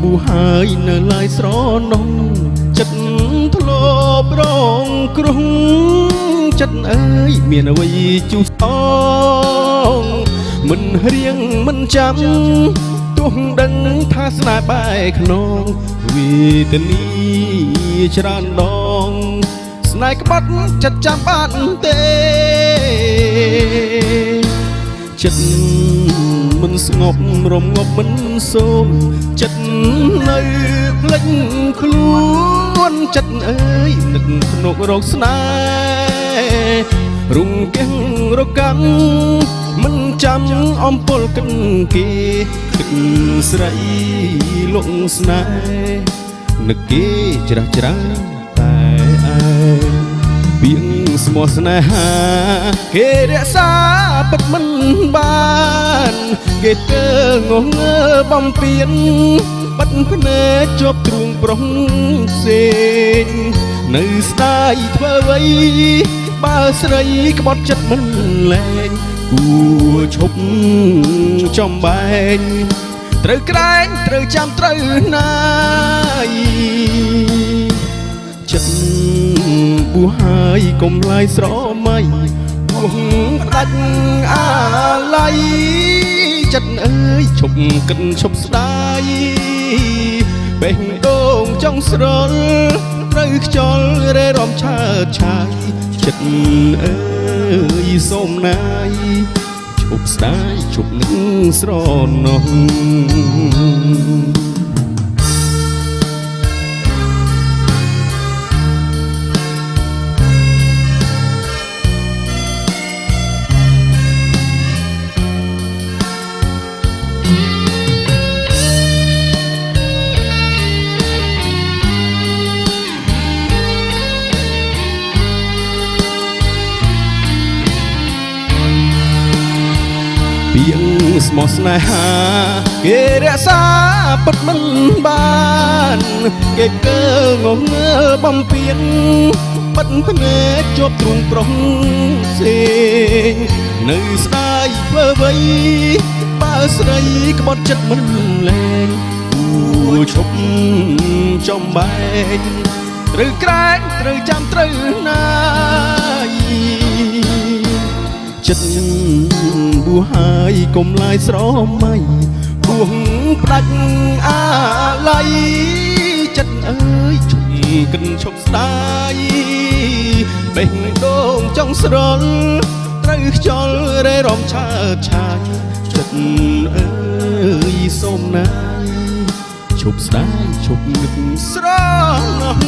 ប៊ូហើយនៅឡើយស្រនំចិត្តធ្លាប់រងគ្រោះចិត្តអើយមានអ្វីជុះអងមិនរៀងមិនចាំទោះដឹងថាស្នេហ៍បែកខ្នងវេទនីច្រើនដងស្នេហ៍ក្បត់ចិត្តចាំបានទេចិត្តមិនស្ងប់រំងាប់មិនសូមចិត្តនៅភ្លេចខ្លួនចិត្តអើយនឹកភ្នក់រកស្នេហ៍រុងកៀងរកាំងមិនចាំអំពលកិនគេគិតស្រីលងស្នេហ៍នឹកគេច្រាស់ច្រាស់តែឯងពីងស្មោះស្នេហាគេរក្សាពិតមិនបានគេកើងងើបំពេញបាត់ភ្នែកជាប់ទ្រូងប្រុងផ្សេងនៅស្ដាយធ្វើអ្វីបើស្រីក្បត់ចិត្តមិនលែងគួឈប់ចំបែងត្រូវក្រែងត្រូវចាំត្រូវណាយចិត្តបួហើយកុំឡាយស្រមៃបួផ្ដាច់អាឡ័យចិត្តអើយឈប់គិតឈប់ស្ដាយបេះដូងចង់ស្រលត្រូវខ្យល់រេរំឆើតឆាយចិត្តអើយសូមណាយឈប់ស្ដាយឈប់នឹងស្រណោះពីងស្មោះស្នេហាគេរក្សាពិតមិនបានគេកើងងើបំពេញបាត់ភ្នែកជាប់ទ្រូងប្រុងផ្សេងនៅស្ដាយធ្វើអ្វីបើស្រីក្បត់ចិត្តមិនលែងគួរឈប់ចំបែងត្រូវក្រែងត្រូវចាំត្រូវណាយចិត្តបួហើយកុំឡាយស្រមៃបួផ្ដាច់អាឡ័យចិត្តអើយឈប់គិនឈប់ស្ដាយបេះដូងចង់ស្រលត្រូវខ្យល់រេរំឆើតឆាយចិត្តអើយសូមណាយឈប់ស្ដាយឈប់នឹកស្រណោះ